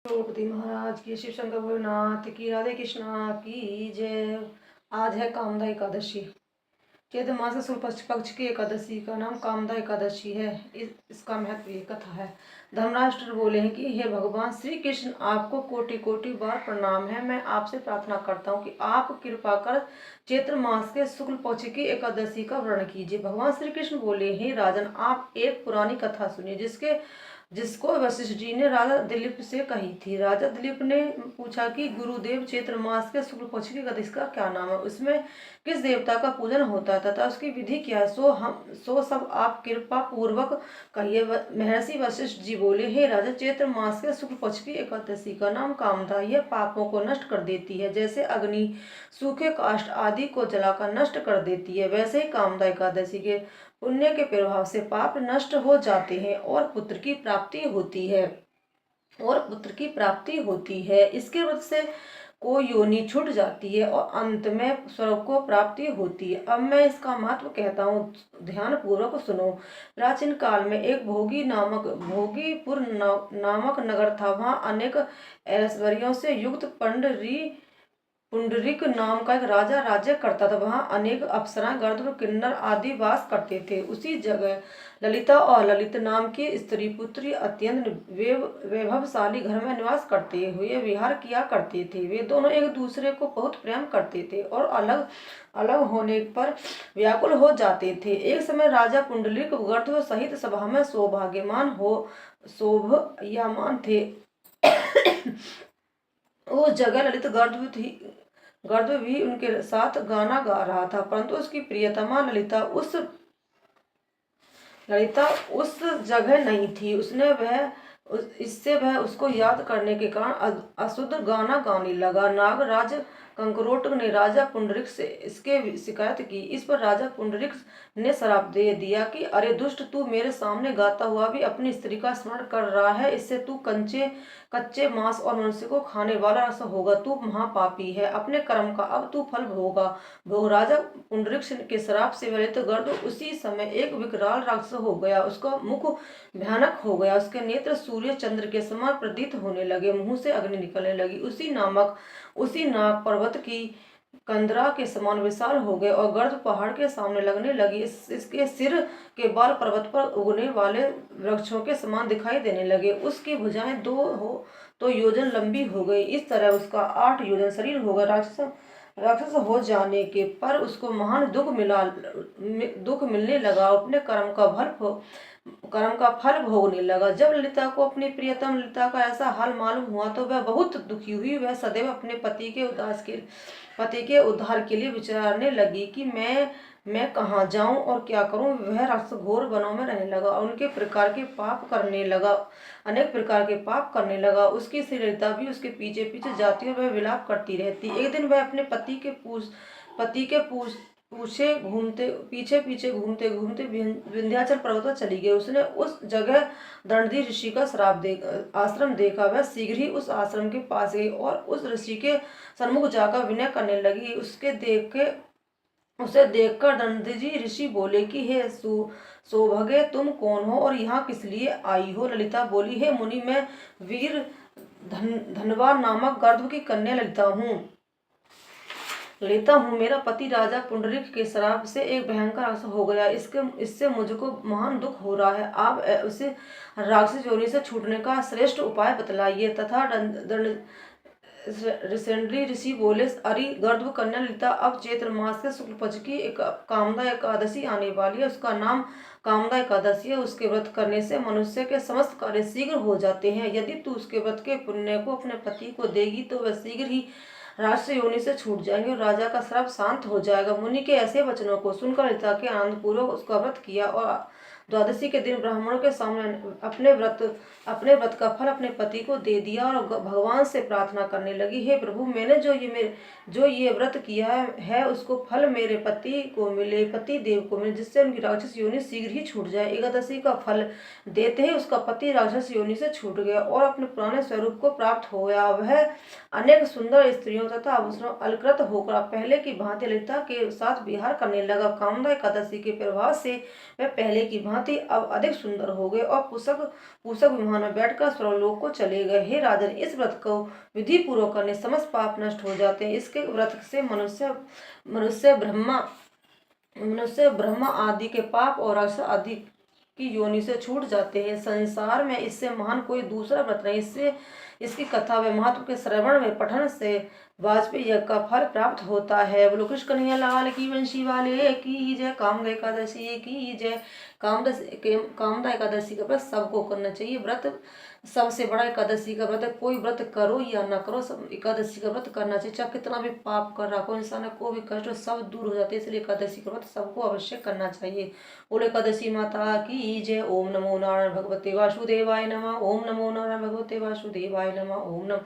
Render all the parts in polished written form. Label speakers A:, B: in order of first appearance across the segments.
A: द्रौपदी महाराज की, शिव शंकर भोलेनाथ की, राधे कृष्णा की जय। आज है कामदा एकादशी। चैत्र मास शुक्ल पक्ष की एकादशी का नाम कामदा एकादशी है। इसका महत्व ये कथा है। धर्मराष्ट्र बोले हैं कि हे भगवान श्री कृष्ण, आपको कोटि कोटि बार प्रणाम है। मैं आपसे प्रार्थना करता हूँ कि आप कृपा कर चैत्र मास के शुक्ल पक्ष की एकादशी का वर्णन कीजिए। भगवान श्री कृष्ण बोले, हे राजन, आप एक पुरानी कथा सुनिए जिसको वशिष्ठ जी ने राजा दिलीप से कही थी। राजा दिलीप ने पूछा कि गुरुदेव, चैत्र मास के शुक्ल पक्ष की एकादशी का क्या नाम है, उसमें किस देवता का पूजन होता है तथा उसकी विधि क्या है, सो सब आप कृपा पूर्वक कहिए। महर्षि वशिष्ठ जी बोले, हे राजा, चैत्र मास के शुक्ल पक्ष की एकादशी का नाम कामदा। यह पापों को नष्ट कर देती है। जैसे अग्नि सूखे काष्ठ आदि को जलाकर नष्ट कर देती है, वैसे ही कामदा एकादशी के पुण्य के प्रभाव से पाप नष्ट हो जाते हैं और पुत्र की प्राप्ति होती है इसके व्रत से को योनि छूट जाती है और अंत में स्वर्ग को प्राप्ति होती है। अब मैं इसका महत्व कहता हूँ, ध्यान पूर्वक सुनो। प्राचीन काल में एक भोगीपुर नामक नगर था। वहाँ अनेक ऐश्वर्यों से युक्त पुंडरीक नाम का एक राजा राज्य करता था। वहाँ अनेक अप्सराएं, गंधर्व, किन्नर आदि वास करते थे। उसी जगह ललिता और ललित नाम की स्त्री पुत्री अत्यंत वैभवशाली घर में निवास करते हुए विहार किया करते थे। वे दोनों एक दूसरे को बहुत प्रेम करते थे और अलग अलग होने पर व्याकुल हो जाते थे। एक समय राजा पुंडलिक गंधर्व सहित सभा में शोभायमान थे। उस जगह गर्द भी उनके साथ गाना गा रहा था, परंतु उसकी प्रियतमा ललिता उस जगह नहीं थी। इससे वह उसको याद करने के कारण अशुद्ध गाना गाने लगा। नागराज कंकरोट ने राजा पुंडरीक से इसके शिकायत की। इस पर राजा पुंडरीक ने श्राप दे दिया कि अरे दुष्ट, तू मेरे सामने गाता हुआ भी अपनी स्त्री का स्मरण कर रहा है। इससे तू कच्चे मांस और मनुष्य को खाने वाला रस होगा। तू महापापी है। अपने कर्म का अब तू फल भोग। राजा पुंडरीक के श्राप से व्यथित गर्द उसी समय एक विकराल राक्षस हो गया। उसका मुख भयानक हो गया। उसके नेत्र सूर्य चंद्र के समान प्रतीत होने लगे। मुंह से अग्नि निकलने लगी। उसी नाग पर्वत की कंदरा के समान विशाल हो गए और गर्द पहाड़ के सामने लगने लगी। इसके सिर के बाल पर्वत पर उगने वाले वृक्षों के समान दिखाई देने लगे। उसकी भुजाएं 2 योजन लंबी हो गई। इस तरह उसका 8 योजन शरीर हो गया। राक्षस हो जाने के पर उसको महान दुख मिलने लगा। अपने कर्म का फल भोगने लगा। जब ललिता को अपनी प्रियतम ललिता का ऐसा हाल मालूम हुआ तो वह बहुत दुखी हुई। वह सदैव अपने पति के उद्धार के लिए विचारने लगी कि मैं कहाँ जाऊं और क्या करूं। वह राक्षस घोर वनों में रहने लगा और अनेक प्रकार के पाप करने लगा। उसकी श्री ललिता भी उसके पीछे पीछे जाती और वह विलाप करती रहती। एक दिन वह अपने पति के पीछे पीछे घूमते घूमते विंध्याचल पर्वत पर चली गई। उसने उस जगह दंडी ऋषि का आश्रम देखा। वह शीघ्र ही उस आश्रम के पास गई और उस ऋषि के सन्मुख जाकर विनय करने लगी। उसे देखकर दंडी ऋषि बोले कि हे सौभाग्य, तुम कौन हो और यहाँ किस लिए आई हो। ललिता बोली, हे मुनि, मैं वीर धनवा नामक गर्द की कन्या लेता हूँ। मेरा पति राजा पुंडरीक के श्राप से एक भयंकर राक्षस हो गया। इससे मुझको महान दुख हो रहा है। आप उसे राक्षस योनि से छूटने का श्रेष्ठ उपाय बतलाइए। तथा ऋषि बोले, अरे गर्द कन्या ललिता, अब चैत्र मास के शुक्ल पक्ष की कामदा एकादशी आने वाली है। उसका नाम कामदा एकादशी है। उसके व्रत करने से मनुष्य के समस्त कार्य शीघ्र हो जाते हैं। यदि तू उसके व्रत के पुण्य को अपने पति को देगी तो वह शीघ्र ही राक्षस योनि से छूट जाएंगे और राजा का श्राप शांत हो जाएगा। मुनि के ऐसे वचनों को सुनकर ललिता के आनंद पूर्वक उसका व्रत किया और द्वादशी के दिन ब्राह्मणों के सामने अपने व्रत का फल अपने पति को दे दिया और भगवान से प्रार्थना करने लगी, हे प्रभु, मैंने जो ये व्रत किया है उसको फल मेरे पति देव को मिले, जिससे उनकी राक्षस योनि शीघ्र ही छूट जाए। एकादशी का फल देते ही उसका पति राक्षस योनि से छूट गया और अपने पुराने स्वरूप को प्राप्त हो गया। वह अनेक सुंदर स्त्रियों तथा आभूषणों अलकृत होकर पहले की भांति ललिता के साथ विहार करने लगा। कामदा एकादशी के प्रभाव से वह पहले की भांति भांति अब अधिक सुंदर हो गए और पूषक विमान में बैठकर स्वर्गलोक को चले गए। हे राजन, इस व्रत को विधि पूर्वक करने समस्त पाप नष्ट हो जाते हैं। इसके व्रत से मनुष्य ब्रह्मा आदि के पाप और राक्षस आदि की योनि से छूट जाते हैं। संसार में इससे महान कोई दूसरा व्रत नहीं। इसकी कथा व महत्व के श्रवण में पठन से वाजपेयी यज्ञ का फल प्राप्त होता है। बोलो कृष्ण कन्हैया लाल की, वंशी वाले की जय। कामदा एकादशी की जय। कामदा एकादशी का व्रत सबको करना चाहिए। व्रत सबसे बड़ा एकादशी का व्रत है। कोई व्रत करो या ना करो, सब एकादशी का व्रत करना चाहिए। चाहे कितना भी पाप कर रहा हो इंसान, को भी कष्ट सब दूर हो जाते हैं। इसलिए एकादशी का व्रत सबको अवश्य करना चाहिए। बोलो एकादशी माता की जय। ओम नमो नारायण भगवते वासुदेवाय नमः। ओम नमो नारायण भगवते वासुदेवाय नमः। ओम नमो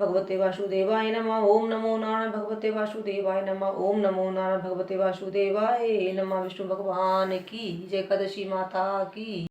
A: भगवते वासुदेवाय नमः। ओम नमो नारायण भगवते वासुदेवाय नमः। ओम नमो नारायण भगवते वासुदेवाय नमः। विष्णु भगवान की जय। एकादशी माता की।